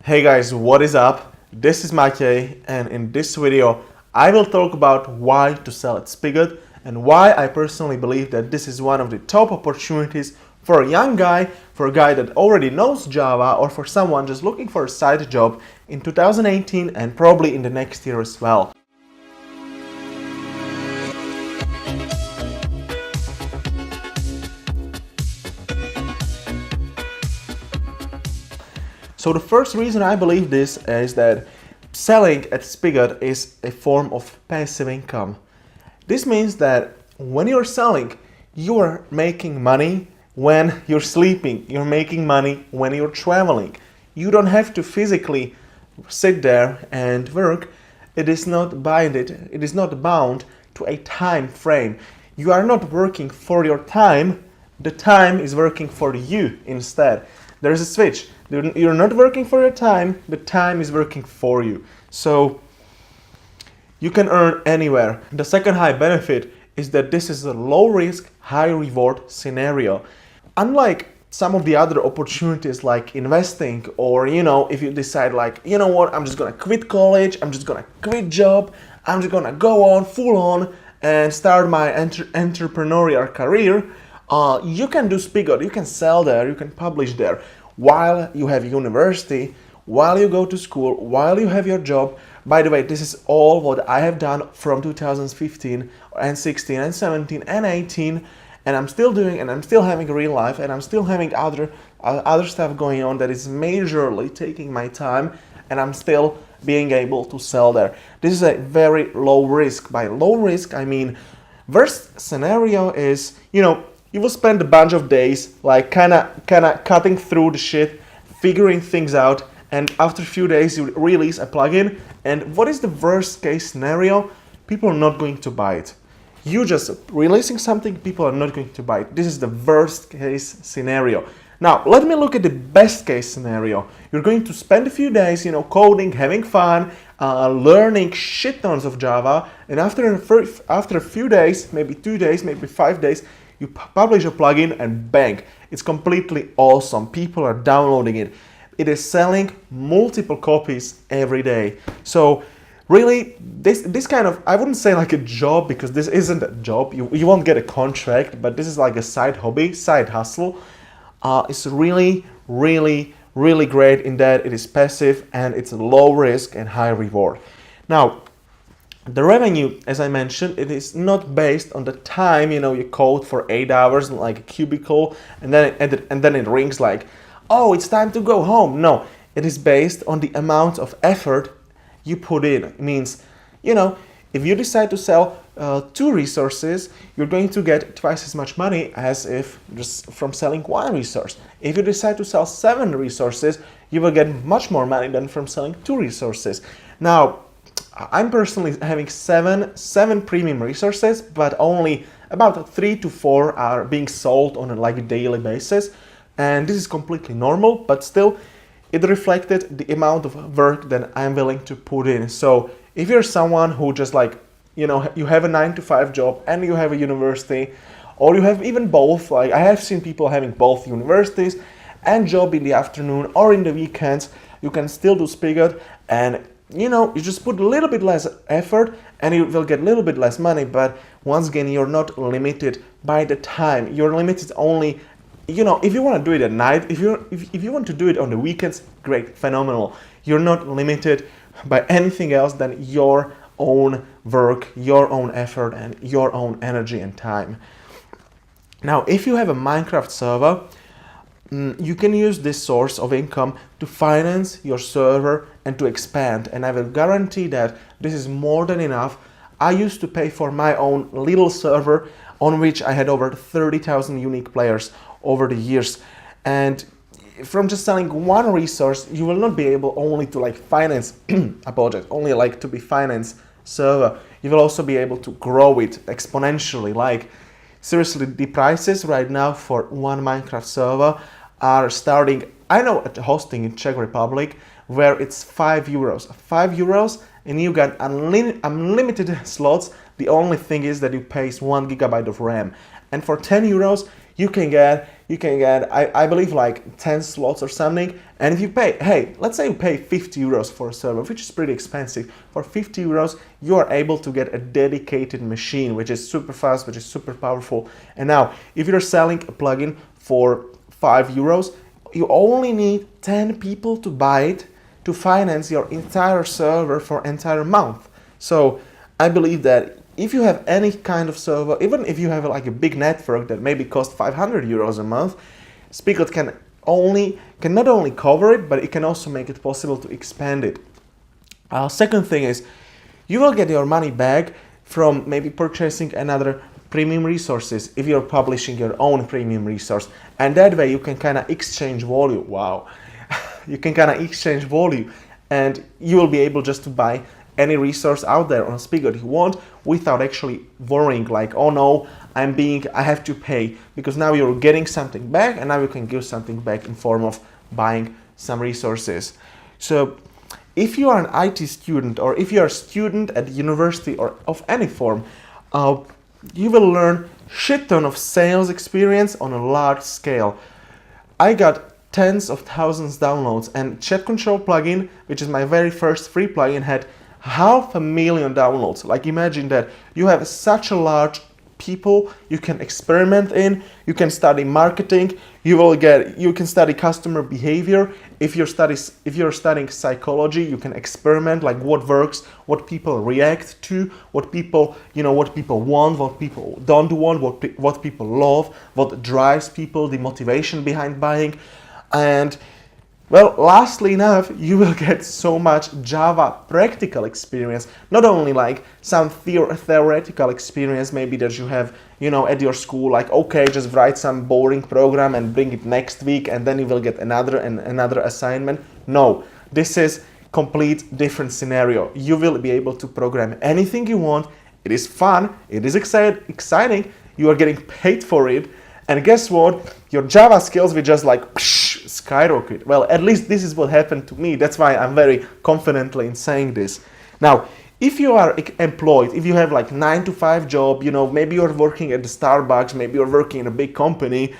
Hey guys, what is up? This is Maciej, and in this video I will talk about why to sell at Spigot and why I personally believe that this is one of the top opportunities for a young guy, for a guy that already knows Java, or for someone just looking for a side job in 2018 and probably in the next year as well. So the first reason I believe this is that selling at Spigot is a form of passive income. This means that when you're selling, you are making money when you're sleeping, you're making money when you're traveling. You don't have to physically sit there and work. It is not bound to a time frame. You are not working for your time, the time is working for you instead. There is a switch. You're not working for your time, the time is working for you. So you can earn anywhere. The second high benefit is that this is a low risk, high reward scenario. Unlike some of the other opportunities like investing, or if you decide like, you know what, I'm just gonna quit college, I'm just gonna quit job, I'm just gonna go on full on and start my entrepreneurial career, you can do Spigot, you can sell there, you can publish there while you have university, while you go to school, while you have your job. By the way, this is all what I have done from 2015 and 16 and 17 and 18, and I'm still doing, and I'm still having real life, and I'm still having other stuff going on that is majorly taking my time, and I'm still being able to sell there. This is a very low risk. By low risk, I mean worst scenario is, you will spend a bunch of days like kind of cutting through the shit, figuring things out, and after a few days you release a plugin, and what is the worst case scenario? People are not going to buy it. You just releasing something, people are not going to buy it. This is the worst case scenario. Now, let me look at the best case scenario. You're going to spend a few days, coding, having fun, learning shit tons of Java, and after a few days, maybe 2 days, maybe 5 days, you publish a plugin and bang, it's completely awesome. People are downloading it. It is selling multiple copies every day. So really, this kind of, I wouldn't say like a job, because this isn't a job. You won't get a contract, but this is like a side hobby, side hustle. It's really, really, really great in that it is passive and it's low risk and high reward. Now, the revenue, as I mentioned, it is not based on the time, you code for 8 hours like a cubicle, and then it rings like, oh, it's time to go home. No, it is based on the amount of effort you put in. It means, if you decide to sell 2 resources, you're going to get twice as much money as if just from selling 1 resource. If you decide to sell 7 resources, you will get much more money than from selling 2 resources. Now, I'm personally having seven premium resources, but only about 3 to 4 are being sold on a daily basis, and this is completely normal, but still it reflected the amount of work that I'm willing to put in. So if you're someone who just you have a 9-to-5 job and you have a university, or you have even both, like I have seen people having both universities and job in the afternoon or in the weekends, you can still do Spigot, and you just put a little bit less effort and you will get a little bit less money. But once again, you're not limited by the time. You're limited only, if you want to do it at night, if you want to do it on the weekends, great, phenomenal. You're not limited by anything else than your own work, your own effort, and your own energy and time. Now, if you have a Minecraft server, you can use this source of income to finance your server and to expand, and I will guarantee that this is more than enough. I used to pay for my own little server on which I had over 30,000 unique players over the years, and from just selling 1 resource, you will not be able only to finance a project, only to be finance server. You will also be able to grow it exponentially. Seriously, the prices right now for 1 Minecraft server are starting, I know, at hosting in Czech Republic, where it's 5 euros. 5 euros, and you got unlimited slots. The only thing is that you pay 1 gigabyte of RAM. And for 10 euros, you can get, you can get, I believe, like 10 slots or something. And if you pay, hey, let's say you pay 50 euros for a server, which is pretty expensive. For 50 euros, you are able to get a dedicated machine, which is super fast, which is super powerful. And now, if you're selling a plugin for 5 euros, you only need 10 people to buy it to finance your entire server for entire month. So I believe that if you have any kind of server, even if you have like a big network that maybe costs 500 euros a month, Spigot can not only cover it, but it can also make it possible to expand it. Second thing is, you will get your money back from maybe purchasing another premium resources if you're publishing your own premium resource, and that way you can kind of exchange value. Wow. You can kind of exchange value, and you will be able just to buy any resource out there on Spigot you want without actually worrying like, oh no, I have to pay, because now you're getting something back, and now you can give something back in form of buying some resources. So if you are an IT student, or if you are a student at university or of any form, you will learn shit ton of sales experience on a large scale. I got tens of thousands downloads, and Chat Control plugin, which is my very first free plugin, had 500,000 downloads. Like, imagine that you have such a large people you can experiment in. You can study marketing, you can study customer behavior. If you're studying psychology, you can experiment like what works, what people react to, what people want, what people don't want, what people love, what drives people, the motivation behind buying. And well, lastly enough, you will get so much Java practical experience, not only like some theoretical experience maybe that you have, at your school, like, okay, just write some boring program and bring it next week, and then you will get another assignment. No, this is complete different scenario. You will be able to program anything you want. It is fun, it is exciting, you are getting paid for it, and guess what? Your Java skills will just like skyrocket. Well, at least this is what happened to me. That's why I'm very confidently in saying this. Now, if you are employed, if you have like 9-to-5 job, maybe you're working at the Starbucks, maybe you're working in a big company,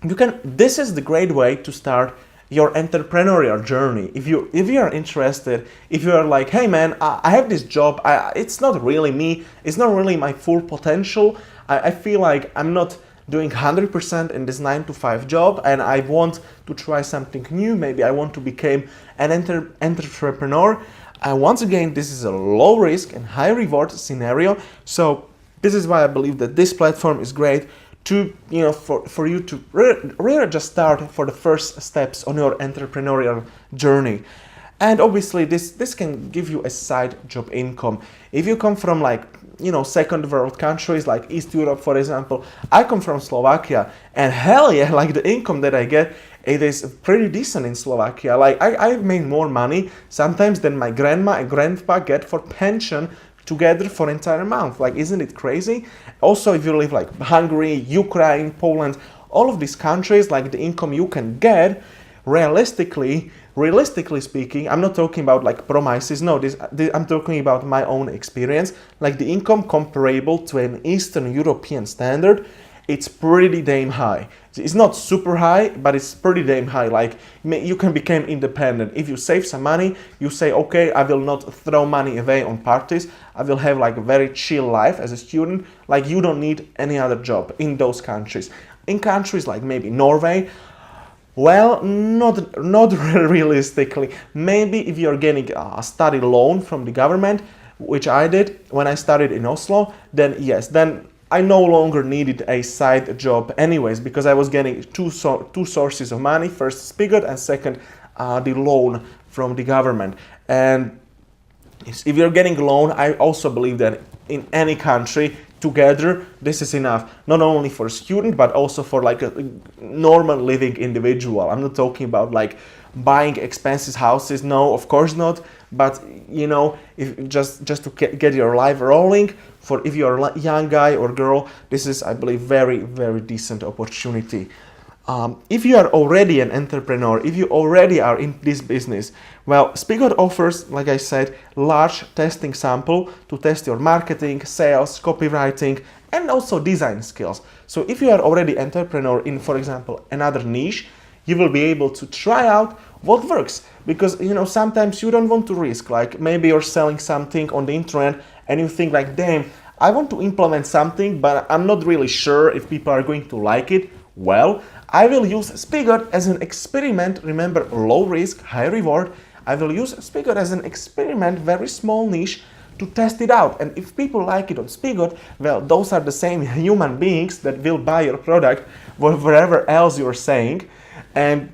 this is the great way to start your entrepreneurial journey. If you are interested, if you are like, hey man, I have this job, it's not really me, it's not really my full potential, I feel like I'm not doing 100% in this 9-to-5 job, and I want to try something new. Maybe I want to become an entrepreneur. And once again, this is a low risk and high reward scenario. So this is why I believe that this platform is great to, for you to really just start for the first steps on your entrepreneurial journey. And obviously this can give you a side job income. If you come from like, second world countries like East Europe, for example. I come from Slovakia, and hell yeah, like the income that I get, it is pretty decent in Slovakia. Like I've made more money sometimes than my grandma and grandpa get for pension together for an entire month. Like, isn't it crazy? Also, if you live like Hungary, Ukraine, Poland, all of these countries, like the income you can get, realistically speaking, I'm not talking about like promises, no, I'm talking about my own experience, like the income comparable to an Eastern European standard, it's pretty damn high. It's not super high, but it's pretty damn high. Like, you can become independent. If you save some money, you say, okay, I will not throw money away on parties, I will have like a very chill life as a student. Like, you don't need any other job in those countries. In countries like maybe Norway, well, not realistically. Maybe if you're getting a study loan from the government, which I did when I studied in Oslo, then yes, then I no longer needed a side job anyways, because I was getting two sources of money, first Spigot and second the loan from the government. And if you're getting a loan, I also believe that in any country, together, this is enough, not only for a student, but also for like a normal living individual. I'm not talking about like buying expensive houses, no, of course not, but if just to get your life rolling, for if you're a young guy or girl, this is, I believe, very, very decent opportunity. If you are already an entrepreneur, if you already are in this business, well, Spigot offers, like I said, large testing sample to test your marketing, sales, copywriting, and also design skills. So if you are already entrepreneur in, for example, another niche, you will be able to try out what works, because you know, sometimes you don't want to risk, like maybe you're selling something on the internet and you think like, damn, I want to implement something, but I'm not really sure if people are going to like it. Well, I will use Spigot as an experiment. Remember, low risk, high reward. I will use Spigot as an experiment, very small niche, to test it out. And if people like it on Spigot, well, those are the same human beings that will buy your product wherever else you're saying. And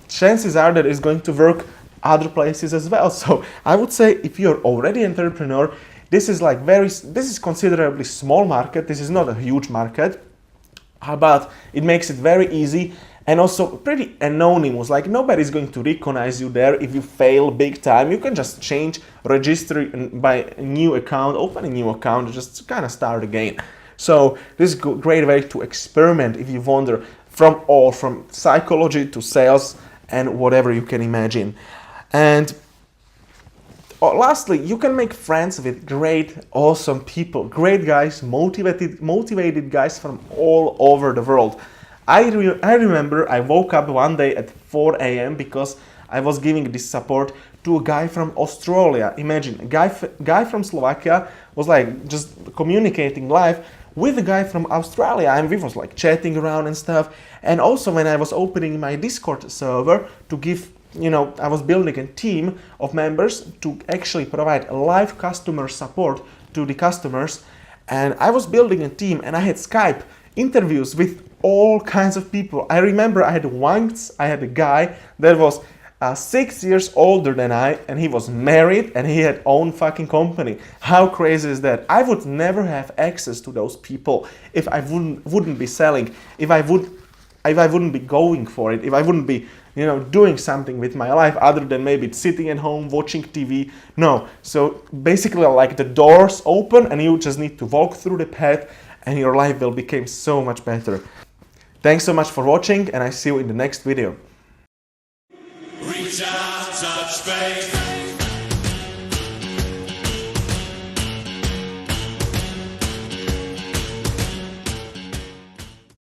chances are that it's going to work other places as well. So I would say if you're already an entrepreneur, this is considerably small market. This is not a huge market, but it makes it very easy and also pretty anonymous. Like nobody's going to recognize you there if you fail big time. You can just change, register by a new account, open a new account, just kind of start again. So this is a great way to experiment if you wander from psychology to sales and whatever you can imagine. And lastly, you can make friends with great, awesome people, great guys, motivated guys from all over the world. I remember I woke up one day at 4 a.m. because I was giving this support to a guy from Australia. Imagine, a guy from Slovakia was like just communicating live with a guy from Australia, and we was like chatting around and stuff. And also when I was opening my Discord server to give, you know, I was building a team of members to actually provide live customer support to the customers. And I was building a team and I had Skype interviews with all kinds of people. I remember I had a guy that was 6 years older than I, and he was married and he had own fucking company. How crazy is that? I would never have access to those people if I wouldn't be selling, if I wouldn't be going for it, if I wouldn't be, you know, doing something with my life other than maybe sitting at home watching TV. No. So basically, like, the doors open and you just need to walk through the path and your life will become so much better. Thanks so much for watching, and I see you in the next video. Reach out, touch faith.